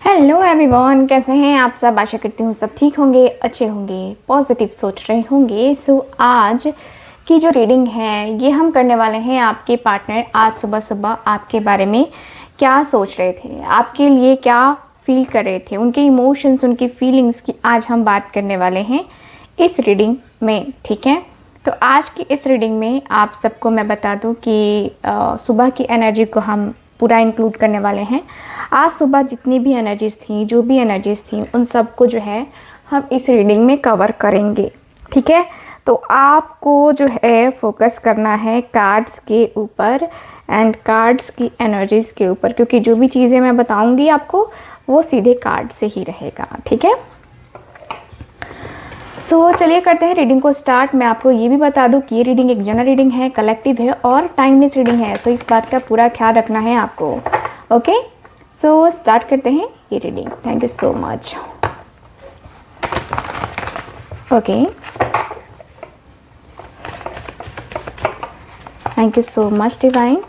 Hello everyone, कैसे हैं आप सब। आशा करती हूँ सब ठीक होंगे, अच्छे होंगे, पॉजिटिव सोच रहे होंगे। सो आज की जो रीडिंग है ये हम करने वाले हैं आपके पार्टनर आज सुबह सुबह आपके बारे में क्या सोच रहे थे, आपके लिए क्या फील कर रहे थे, उनके इमोशंस, उनकी फीलिंग्स की आज हम बात करने वाले हैं इस रीडिंग में। ठीक है, तो आज की इस रीडिंग में आप सबको मैं बता दूं कि सुबह की एनर्जी को हम पूरा इंक्लूड करने वाले हैं। आज सुबह जितनी भी एनर्जीज थी, जो भी एनर्जीज थी, उन सबको जो है हम इस रीडिंग में कवर करेंगे। ठीक है, तो आपको जो है फोकस करना है कार्ड्स के ऊपर एंड कार्ड्स की एनर्जीज के ऊपर, क्योंकि जो भी चीज़ें मैं बताऊंगी आपको वो सीधे कार्ड से ही रहेगा। ठीक है, सो चलिए करते हैं रीडिंग को स्टार्ट। मैं आपको ये भी बता दूं कि ये रीडिंग एक जनरल रीडिंग है, कलेक्टिव है और टाइमलेस रीडिंग है। सो इस बात का पूरा ख्याल रखना है आपको। ओके, सो स्टार्ट करते हैं ये reading. Thank you so much. Okay, thank you so much divine.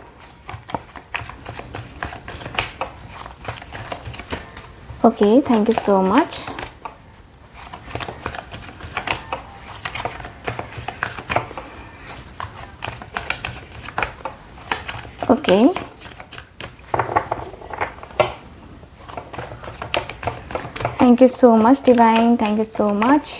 Okay, thank you so much. Okay, thank you so much divine, thank you so much.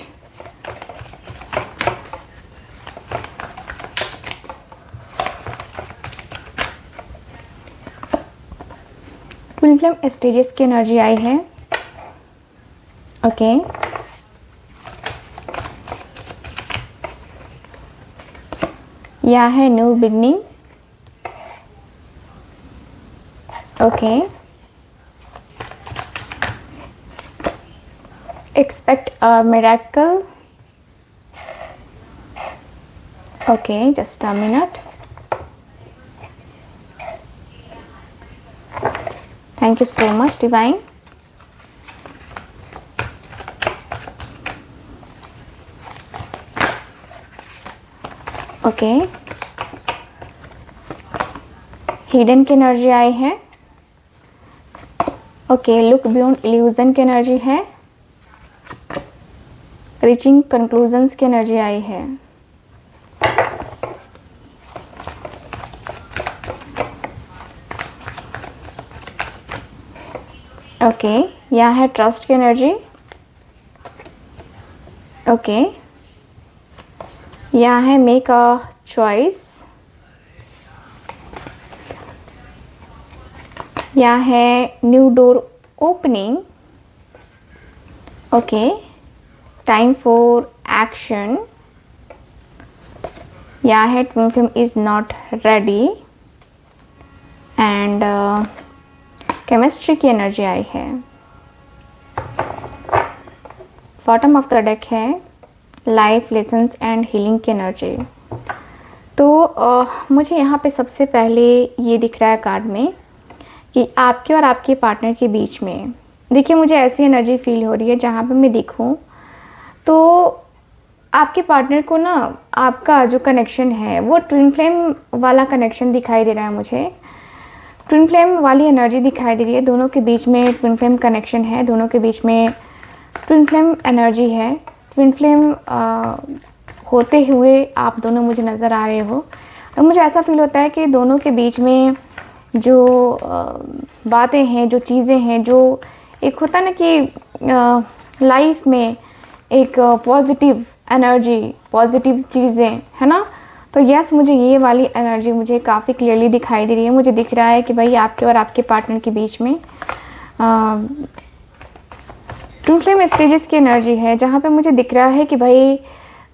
Twin flame stages की energy आई है। Okay, यह है new beginning. Okay, expect a miracle. Okay, just a minute. Thank you so much divine. Okay, hidden की energy आई है। Okay, look beyond illusion की energy है। Reaching conclusions की energy आई है। ओके, यहाँ है ट्रस्ट की एनर्जी। ओके, यहाँ है मेक अ चॉइस। यहाँ है new door opening. Okay, time for action. यहाँ है twin flame is not ready and chemistry की एनर्जी आई है। बॉटम ऑफ द डेक है लाइफ लेसन्स एंड हीलिंग की एनर्जी। तो मुझे यहाँ पे सबसे पहले ये दिख रहा है कार्ड में कि आपके और आपके पार्टनर के बीच में, देखिए मुझे ऐसी एनर्जी फील हो रही है जहाँ पे मैं देखूँ तो आपके पार्टनर को ना आपका जो कनेक्शन है वो ट्विन फ्लेम वाला कनेक्शन दिखाई दे रहा है। मुझे ट्विन फ्लेम वाली एनर्जी दिखाई दे रही है। दोनों के बीच में ट्विन फ्लेम कनेक्शन है, दोनों के बीच में ट्विन फ्लेम एनर्जी है। ट्विन फ्लेम होते हुए आप दोनों मुझे नज़र आ रहे हो और मुझे ऐसा फील होता है कि दोनों के बीच में जो बातें हैं, जो चीज़ें हैं, जो एक होता है ना कि लाइफ में एक पॉजिटिव एनर्जी, पॉजिटिव चीज़ें है ना, तो यस मुझे ये वाली एनर्जी मुझे काफ़ी क्लियरली दिखाई दे रही है। मुझे दिख रहा है कि भाई आपके और आपके पार्टनर के बीच में ट्विन फ्लेम स्टेजेस की एनर्जी है, जहाँ पे मुझे दिख रहा है कि भाई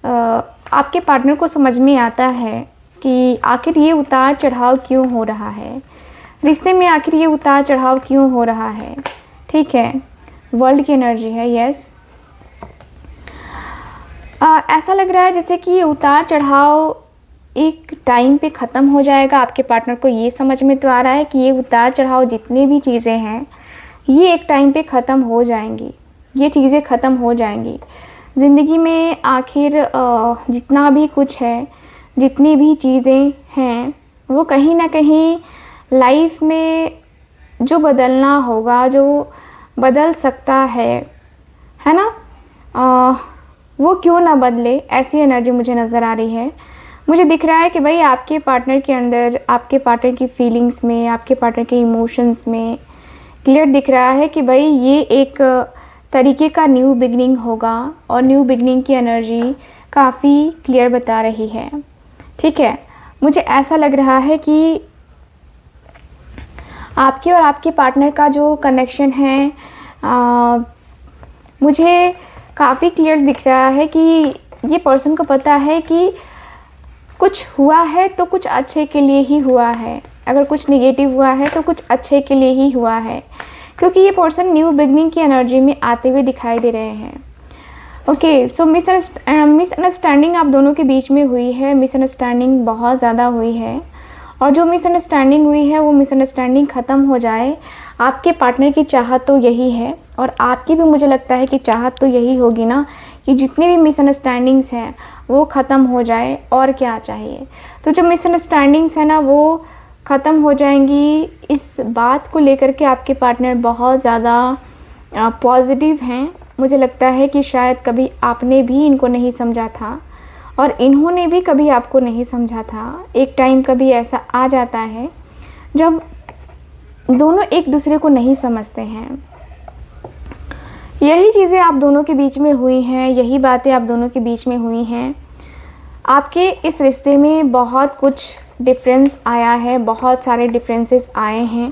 आपके पार्टनर को समझ में आता है कि आखिर ये उतार चढ़ाव क्यों हो रहा है, रिश्ते में आखिर ये उतार चढ़ाव क्यों हो रहा है। ठीक है, वर्ल्ड की एनर्जी है। यस, ऐसा लग रहा है जैसे कि ये उतार चढ़ाव एक टाइम पे ख़त्म हो जाएगा। आपके पार्टनर को ये समझ में तो आ रहा है कि ये उतार चढ़ाव जितनी भी चीज़ें हैं ये एक टाइम पे ख़त्म हो जाएंगी, ये चीज़ें ख़त्म हो जाएंगी ज़िंदगी में। आखिर जितना भी कुछ है, जितनी भी चीज़ें हैं, वो कहीं ना कहीं लाइफ में जो बदलना होगा, जो बदल सकता है ना? वो क्यों ना बदले, ऐसी एनर्जी मुझे नज़र आ रही है। मुझे दिख रहा है कि भाई आपके पार्टनर के अंदर, आपके पार्टनर की फीलिंग्स में, आपके पार्टनर के इमोशंस में क्लियर दिख रहा है कि भाई ये एक तरीके का न्यू बिगनिंग होगा, और न्यू बिगनिंग की एनर्जी काफ़ी क्लियर बता रही है। ठीक है, मुझे ऐसा लग रहा है कि आपके और आपके पार्टनर का जो कनेक्शन है मुझे काफ़ी क्लियर दिख रहा है कि ये पर्सन को पता है कि कुछ हुआ है तो कुछ अच्छे के लिए ही हुआ है। अगर कुछ नेगेटिव हुआ है तो कुछ अच्छे के लिए ही हुआ है, क्योंकि ये पर्सन न्यू बिगनिंग की एनर्जी में आते हुए दिखाई दे रहे हैं। ओके, सो मिसअंडरस्टैंडिंग आप दोनों के बीच में हुई है, मिसअंडरस्टैंडिंग बहुत ज़्यादा हुई है, और जो मिसअंडरस्टैंडिंग हुई है वो मिसअंडरस्टैंडिंग ख़त्म हो जाए। आपके पार्टनर की चाहत तो यही है, और आपकी भी मुझे लगता है कि चाहत तो यही होगी ना, कि जितनी भी मिसअंडरस्टैंडिंग्स हैं वो ख़त्म हो जाए, और क्या चाहिए। तो जो मिसअंडरस्टैंडिंग्स है ना वो ख़त्म हो जाएंगी। इस बात को लेकर के आपके पार्टनर बहुत ज़्यादा पॉजिटिव हैं। मुझे लगता है कि शायद कभी आपने भी इनको नहीं समझा था, और इन्होंने भी कभी आपको नहीं समझा था। एक टाइम कभी ऐसा आ जाता है जब दोनों एक दूसरे को नहीं समझते हैं। यही चीज़ें आप दोनों के बीच में हुई हैं, यही बातें आप दोनों के बीच में हुई हैं। आपके इस रिश्ते में बहुत कुछ डिफरेंस आया है, बहुत सारे डिफरेंसेस आए हैं,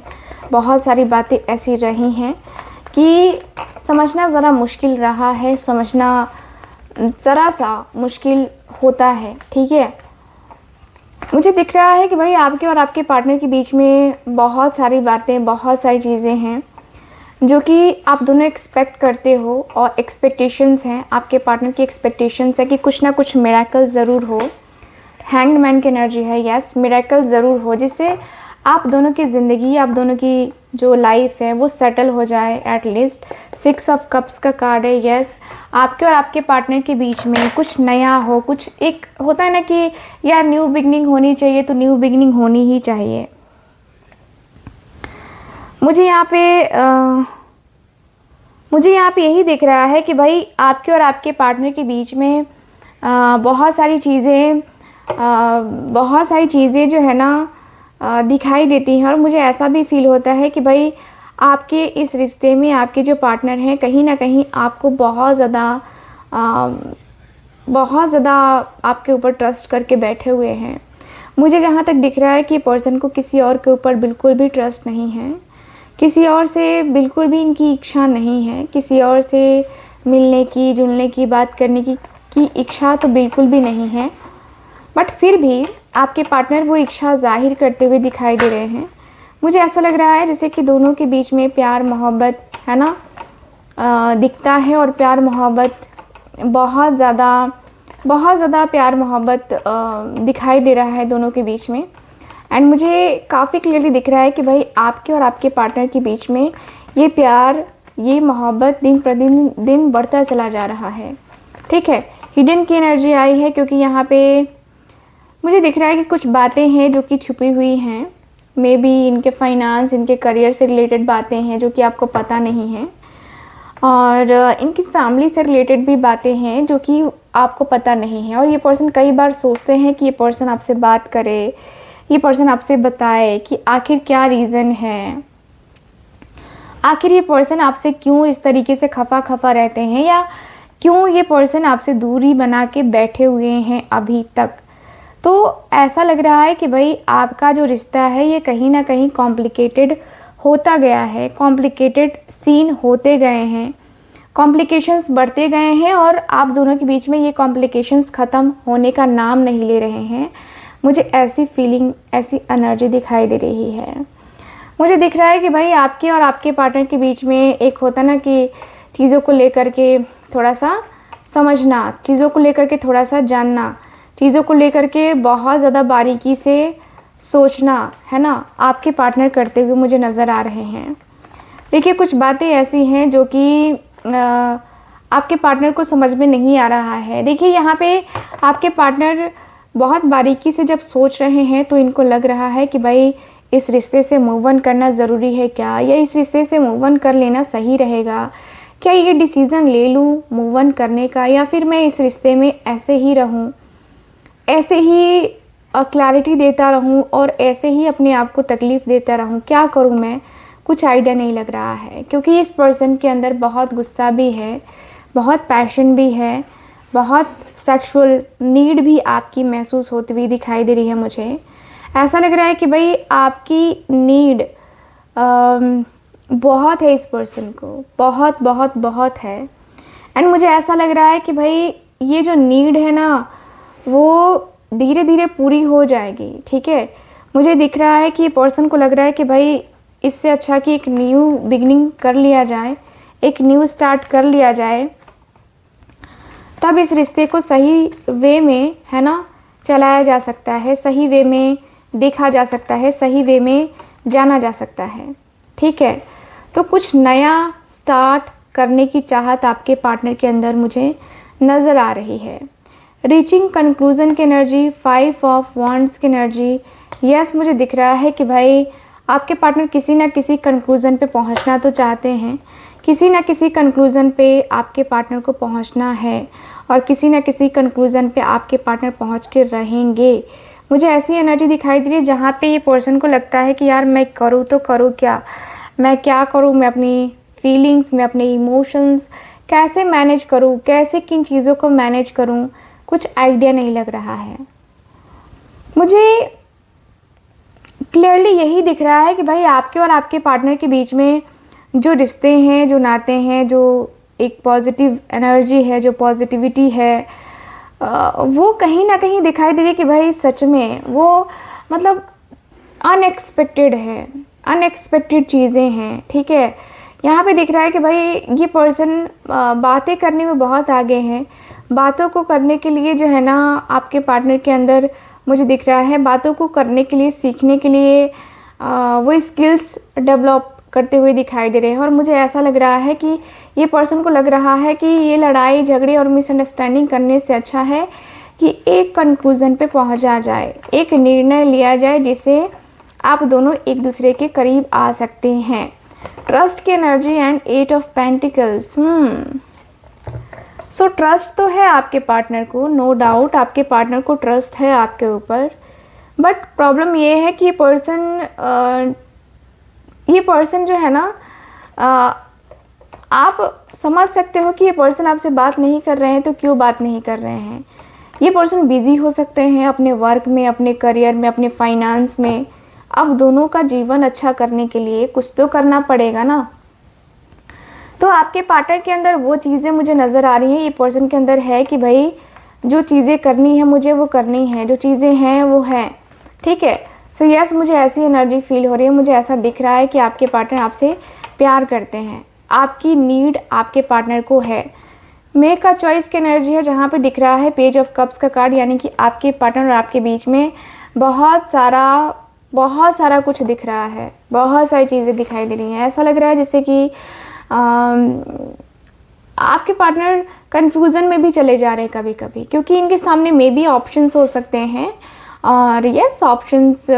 बहुत सारी बातें ऐसी रही हैं कि समझना ज़रा मुश्किल रहा है, समझना ज़रा सा मुश्किल होता है। ठीक है, मुझे दिख रहा है कि भाई आपके और आपके पार्टनर के बीच में बहुत सारी बातें, बहुत सारी चीज़ें हैं जो कि आप दोनों एक्सपेक्ट करते हो, और एक्सपेक्टेशंस हैं, आपके पार्टनर की एक्सपेक्टेशंस है कि कुछ ना कुछ मिरेकल ज़रूर हो। हैंग्ड मैन की एनर्जी है, यस, मिरेकल ज़रूर हो, जिससे आप दोनों की ज़िंदगी, आप दोनों की जो लाइफ है वो सेटल हो जाए एटलीस्ट। 6 ऑफ कप्स का कार्ड है, यस, आपके और आपके पार्टनर के बीच में कुछ नया हो, कुछ एक होता है ना कि यार न्यू बिगनिंग होनी चाहिए, तो न्यू बिगनिंग होनी ही चाहिए। मुझे यहाँ पे यही दिख रहा है कि भाई आपके और आपके पार्टनर के बीच में बहुत सारी चीज़ें जो है ना दिखाई देती हैं, और मुझे ऐसा भी फील होता है कि भाई आपके इस रिश्ते में आपके जो पार्टनर हैं कहीं ना कहीं आपको बहुत ज़्यादा आपके ऊपर ट्रस्ट करके बैठे हुए हैं। मुझे जहाँ तक दिख रहा है कि पर्सन को किसी और के ऊपर बिल्कुल भी ट्रस्ट नहीं है, किसी और से बिल्कुल भी इनकी इच्छा नहीं है, किसी और से मिलने की, जुलने की, बात करने की इच्छा तो बिल्कुल भी नहीं है। बट फिर भी आपके पार्टनर वो इच्छा जाहिर करते हुए दिखाई दे रहे हैं। मुझे ऐसा लग रहा है जैसे कि दोनों के बीच में प्यार मोहब्बत है ना दिखता है, और प्यार मोहब्बत बहुत ज़्यादा प्यार मोहब्बत दिखाई दे रहा है दोनों के बीच में। एंड मुझे काफ़ी क्लियरली दिख रहा है कि भाई आपके और आपके पार्टनर के बीच में ये प्यार, ये मोहब्बत दिन प्रतिदिन बढ़ता चला जा रहा है। ठीक है, हिडन की एनर्जी आई है, क्योंकि यहाँ पे मुझे दिख रहा है कि कुछ बातें हैं जो कि छुपी हुई हैं। मे बी इनके फाइनेंस, इनके करियर से रिलेटेड बातें हैं जो कि आपको पता नहीं हैं, और इनकी फैमिली से रिलेटेड भी बातें हैं जो कि आपको पता नहीं है। और ये पर्सन कई बार सोचते हैं कि ये पर्सन आपसे बात करे, ये पर्सन आपसे बताए कि आखिर क्या रीज़न है, आखिर ये पर्सन आपसे क्यों इस तरीके से खफा रहते हैं, या क्यों ये पर्सन आपसे दूरी बना के बैठे हुए हैं अभी तक। तो ऐसा लग रहा है कि भाई आपका जो रिश्ता है ये कहीं ना कहीं कॉम्प्लिकेटेड होता गया है, कॉम्प्लिकेटेड सीन होते गए हैं, कॉम्प्लिकेशंस बढ़ते गए हैं, और आप दोनों के बीच में ये कॉम्प्लिकेशंस ख़त्म होने का नाम नहीं ले रहे हैं। मुझे ऐसी फीलिंग, ऐसी एनर्जी दिखाई दे रही है। मुझे दिख रहा है कि भाई आपके और आपके पार्टनर के बीच में एक होता ना कि चीज़ों को लेकर के थोड़ा सा समझना, चीज़ों को लेकर के थोड़ा सा जानना, चीज़ों को लेकर के बहुत ज़्यादा बारीकी से सोचना, है ना, आपके पार्टनर करते हुए मुझे नज़र आ रहे हैं। देखिए, कुछ बातें ऐसी हैं जो कि आपके पार्टनर को समझ में नहीं आ रहा है। देखिए, यहाँ पे आपके पार्टनर बहुत बारीकी से जब सोच रहे हैं तो इनको लग रहा है कि भाई इस रिश्ते से मूव ऑन करना ज़रूरी है क्या, या इस रिश्ते से मूव ऑन कर लेना सही रहेगा, क्या ये डिसीज़न ले लूँ मूव ऑन करने का, या फिर मैं इस रिश्ते में ऐसे ही रहूँ, ऐसे ही क्लैरिटी देता रहूँ और ऐसे ही अपने आप को तकलीफ़ देता रहूँ, क्या करूँ मैं, कुछ आइडिया नहीं लग रहा है। क्योंकि इस पर्सन के अंदर बहुत गुस्सा भी है, बहुत पैशन भी है, बहुत सेक्सुअल नीड भी आपकी महसूस होती हुई दिखाई दे रही है। मुझे ऐसा लग रहा है कि भाई आपकी नीड बहुत है इस पर्सन को, बहुत बहुत बहुत है। एंड मुझे ऐसा लग रहा है कि भाई ये जो नीड है ना वो धीरे धीरे पूरी हो जाएगी। ठीक है, मुझे दिख रहा है कि पर्सन को लग रहा है कि भाई इससे अच्छा कि एक न्यू बिगनिंग कर लिया जाए, एक न्यू स्टार्ट कर लिया जाए, तब इस रिश्ते को सही वे में, है ना, चलाया जा सकता है, सही वे में देखा जा सकता है, सही वे में जाना जा सकता है। ठीक है, तो कुछ नया स्टार्ट करने की चाहत आपके पार्टनर के अंदर मुझे नज़र आ रही है। रीचिंग कंक्लूजन की एनर्जी, 5 ऑफ वांड्स की एनर्जी। यस, मुझे दिख रहा है कि भाई आपके पार्टनर किसी ना किसी कंक्लूज़न पे पहुंचना तो चाहते हैं, किसी ना किसी कंक्लूज़न पे आपके पार्टनर को पहुंचना है, और किसी ना किसी कंक्लूज़न पे आपके पार्टनर पहुंच के रहेंगे। मुझे ऐसी एनर्जी दिखाई दे रही है जहाँ पे ये पर्सन को लगता है कि यार मैं करूँ तो करूँ क्या, मैं क्या करूँ, मैं अपनी फीलिंग्स, मैं अपने इमोशंस कैसे मैनेज करूँ, कैसे किन चीज़ों को मैनेज करूँ, कुछ आइडिया नहीं लग रहा है। मुझे क्लियरली यही दिख रहा है कि भाई आपके और आपके पार्टनर के बीच में जो रिश्ते हैं, जो नाते हैं, जो एक पॉजिटिव एनर्जी है, जो पॉजिटिविटी है, वो कहीं ना कहीं दिखाई दे रही है कि भाई सच में वो मतलब अनएक्सपेक्टेड है, अनएक्सपेक्टेड चीज़ें हैं। ठीक है, यहाँ पे दिख रहा है कि भाई ये पर्सन बातें करने में बहुत आगे हैं, बातों को करने के लिए जो है ना आपके पार्टनर के अंदर मुझे दिख रहा है, बातों को करने के लिए, सीखने के लिए वो स्किल्स डेवलप करते हुए दिखाई दे रहे हैं। और मुझे ऐसा लग रहा है कि ये पर्सन को लग रहा है कि ये लड़ाई झगड़े और मिसअंडरस्टैंडिंग करने से अच्छा है कि एक कंक्लूज़न पे पहुंचा जाए, एक निर्णय लिया जाए जिससे आप दोनों एक दूसरे के करीब आ सकते हैं। ट्रस्ट की energy and 8 of pentacles. So trust तो है आपके पार्टनर को, नो डाउट आपके पार्टनर को ट्रस्ट है आपके ऊपर, बट प्रॉब्लम ये है कि ये पर्सन जो है ना आप समझ सकते हो कि ये पर्सन आपसे बात नहीं कर रहे हैं तो क्यों बात नहीं कर रहे हैं। ये पर्सन बिजी हो सकते हैं अपने वर्क में, अपने करियर में, अपने फाइनेंस में। अब दोनों का जीवन अच्छा करने के लिए कुछ तो करना पड़ेगा ना। तो आपके पार्टनर के अंदर वो चीज़ें मुझे नज़र आ रही हैं, ये पर्सन के अंदर है कि भाई जो चीज़ें करनी है मुझे वो करनी है, जो चीज़ें हैं वो हैं। ठीक है, सो यस, मुझे ऐसी एनर्जी फील हो रही है, मुझे ऐसा दिख रहा है कि आपके पार्टनर आपसे प्यार करते हैं, आपकी नीड आपके पार्टनर को है। मेक अ चॉइस की एनर्जी है जहाँ पे दिख रहा है पेज ऑफ कप्स का कार्ड, यानी कि आपके पार्टनर और आपके बीच में बहुत सारा कुछ दिख रहा है, बहुत सारी चीज़ें दिखाई दे रही हैं। ऐसा लग रहा है जैसे कि आपके पार्टनर कन्फ्यूज़न में भी चले जा रहे हैं कभी कभी, क्योंकि इनके सामने मे बी ऑप्शंस हो सकते हैं, और यस ऑप्शंस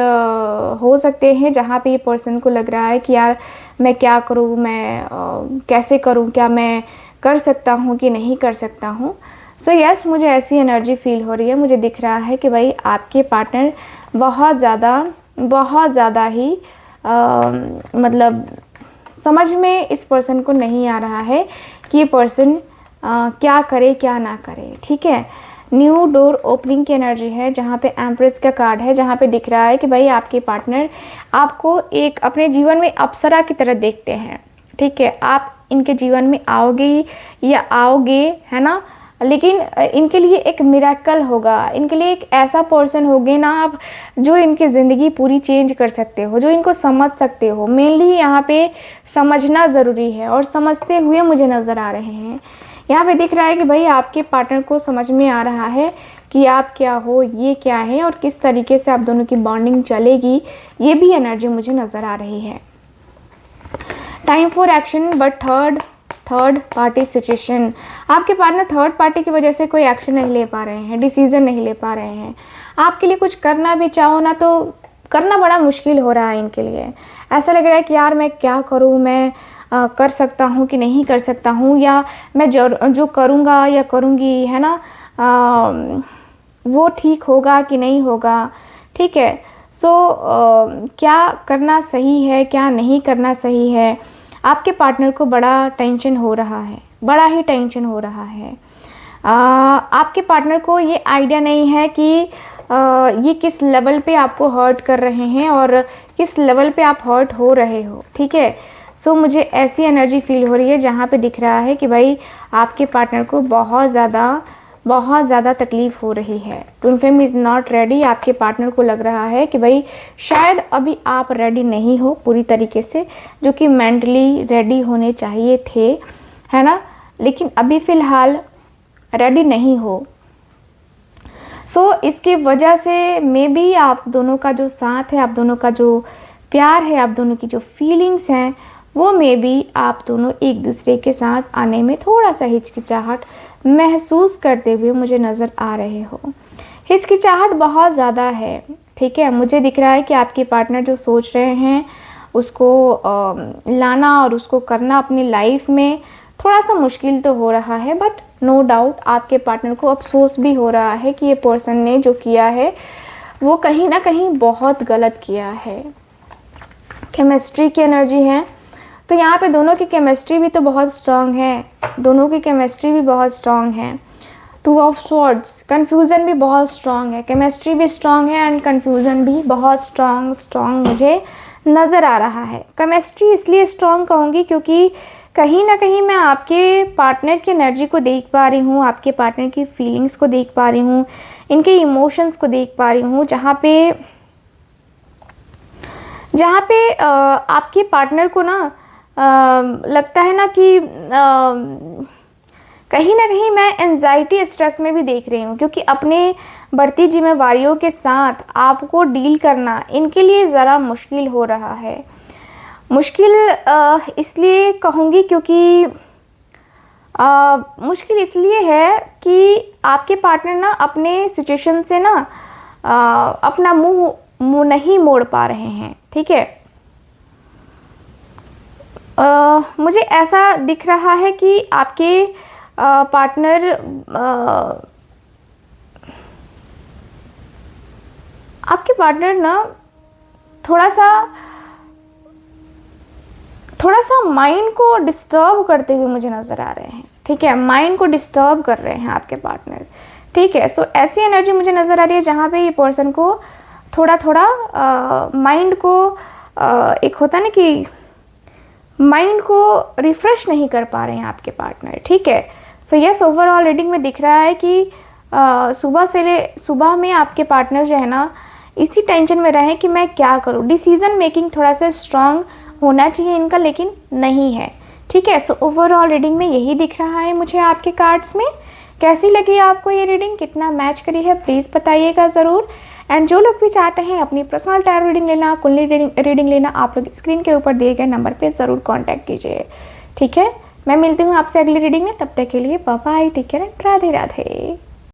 हो सकते हैं जहाँ पे ये पर्सन को लग रहा है कि यार मैं क्या करूँ, मैं कैसे करूँ, क्या मैं कर सकता हूँ कि नहीं कर सकता हूँ। सो यस, मुझे ऐसी एनर्जी फील हो रही है, मुझे दिख रहा है कि भाई आपके पार्टनर बहुत ज़्यादा ही मतलब समझ में इस पर्सन को नहीं आ रहा है कि ये पर्सन क्या करे क्या ना करे। ठीक है, न्यू डोर ओपनिंग की एनर्जी है जहाँ पे एम्प्रेस का कार्ड है, जहाँ पे दिख रहा है कि भाई आपके पार्टनर आपको एक अपने जीवन में अप्सरा की तरह देखते हैं। ठीक है, आप इनके जीवन में आओगे या आओगे, है ना, लेकिन इनके लिए एक मिरेकल होगा, इनके लिए एक ऐसा पर्सन होगे ना आप जो इनकी ज़िंदगी पूरी चेंज कर सकते हो, जो इनको समझ सकते हो। मेनली यहाँ पे समझना ज़रूरी है, और समझते हुए मुझे नज़र आ रहे हैं। यहाँ पे दिख रहा है कि भाई आपके पार्टनर को समझ में आ रहा है कि आप क्या हो, ये क्या है, और किस तरीके से आप दोनों की बॉन्डिंग चलेगी, ये भी एनर्जी मुझे नज़र आ रही है। Time for action but third party situation. आपके पार्टनर थर्ड पार्टी की वजह से कोई एक्शन नहीं ले पा रहे हैं, डिसीजन नहीं ले पा रहे हैं। आपके लिए कुछ करना भी चाहो ना तो करना बड़ा मुश्किल हो रहा है इनके लिए। ऐसा लग रहा है कि यार मैं क्या करूँ, मैं कर सकता हूँ कि नहीं कर सकता हूँ, या मैं जो करूँगा या करूँगी, है ना, वो ठीक होगा कि नहीं होगा। ठीक है। सो क्या करना सही है, क्या नहीं करना सही है। आपके पार्टनर को बड़ा टेंशन हो रहा है, बड़ा ही टेंशन हो रहा है। आपके पार्टनर को ये आइडिया नहीं है कि ये किस लेवल पे आपको हर्ट कर रहे हैं और किस लेवल पे आप हर्ट हो रहे हो। ठीक है। सो मुझे ऐसी एनर्जी फील हो रही है जहाँ पे दिख रहा है कि भाई आपके पार्टनर को बहुत ज़्यादा तकलीफ़ हो रही है। Twin flame is not ready. आपके पार्टनर को लग रहा है कि भाई शायद अभी आप रेडी नहीं हो पूरी तरीके से, जो कि मेंटली रेडी होने चाहिए थे, है ना, लेकिन अभी फ़िलहाल रेडी नहीं हो। सो इसकी वजह से मे बी आप दोनों का जो साथ है, आप दोनों का जो प्यार है, आप दोनों की जो फीलिंग्स हैं, वो मे बी आप दोनों एक दूसरे के साथ आने में थोड़ा सा हिचकिचाहट महसूस करते हुए मुझे नज़र आ रहे हो। हिचकिचाहट बहुत ज़्यादा है। ठीक है। मुझे दिख रहा है कि आपके पार्टनर जो सोच रहे हैं उसको लाना और उसको करना अपनी लाइफ में थोड़ा सा मुश्किल तो हो रहा है, बट नो डाउट आपके पार्टनर को अफसोस भी हो रहा है कि ये पर्सन ने जो किया है वो कहीं ना कहीं बहुत गलत किया है। केमिस्ट्री की एनर्जी है, तो यहाँ पे दोनों की केमिस्ट्री भी तो बहुत स्ट्रांग है, दोनों की केमिस्ट्री भी बहुत स्ट्रांग है। टू ऑफ स्वॉर्ड्स, कन्फ्यूज़न भी बहुत स्ट्रांग है, केमिस्ट्री भी स्ट्रांग है एंड कन्फ्यूज़न भी बहुत स्ट्रांग मुझे नज़र आ रहा है। केमिस्ट्री इसलिए स्ट्रांग कहूँगी क्योंकि कहीं ना कहीं मैं आपके पार्टनर की एनर्जी को देख पा रही हूँ, आपके पार्टनर की फीलिंग्स को देख पा रही हूँ, इनके इमोशंस को देख पा रही हूँ, जहाँ पे आपके पार्टनर को ना लगता है ना कि कहीं ना कहीं मैं एंजाइटी स्ट्रेस में भी देख रही हूँ, क्योंकि अपने बढ़ती जिम्मेवारियों के साथ आपको डील करना इनके लिए ज़रा मुश्किल हो रहा है। मुश्किल इसलिए कहूँगी क्योंकि मुश्किल इसलिए है कि आपके पार्टनर ना अपने सिचुएशन से ना अपना मुंह नहीं मोड़ पा रहे हैं। ठीक है। मुझे ऐसा दिख रहा है कि आपके पार्टनर ना थोड़ा सा माइंड को डिस्टर्ब करते हुए मुझे नज़र आ रहे हैं। ठीक है। माइंड को डिस्टर्ब कर रहे हैं आपके पार्टनर। ठीक है। सो ऐसी एनर्जी मुझे नज़र आ रही है जहाँ पे ये पर्सन को थोड़ा माइंड को एक होता है ना कि माइंड को रिफ़्रेश नहीं कर पा रहे हैं आपके पार्टनर। ठीक है। सो यस, ओवरऑल रीडिंग में दिख रहा है कि सुबह में आपके पार्टनर जो है ना इसी टेंशन में रहे कि मैं क्या करूं। डिसीज़न मेकिंग थोड़ा सा स्ट्रांग होना चाहिए इनका, लेकिन नहीं है। ठीक है। सो ओवरऑल रीडिंग में यही दिख रहा है मुझे आपके कार्ड्स में। कैसी लगी आपको ये रीडिंग, कितना मैच करी है, प्लीज़ बताइएगा ज़रूर। एंड जो लोग भी चाहते हैं अपनी पर्सनल टैरो रीडिंग लेना, कुंडली रीडिंग लेना, आप लोग स्क्रीन के ऊपर दिए गए नंबर पे ज़रूर कांटेक्ट कीजिए। ठीक है। मैं मिलती हूँ आपसे अगली रीडिंग में, तब तक के लिए bye bye, take care and Radhe Radhe.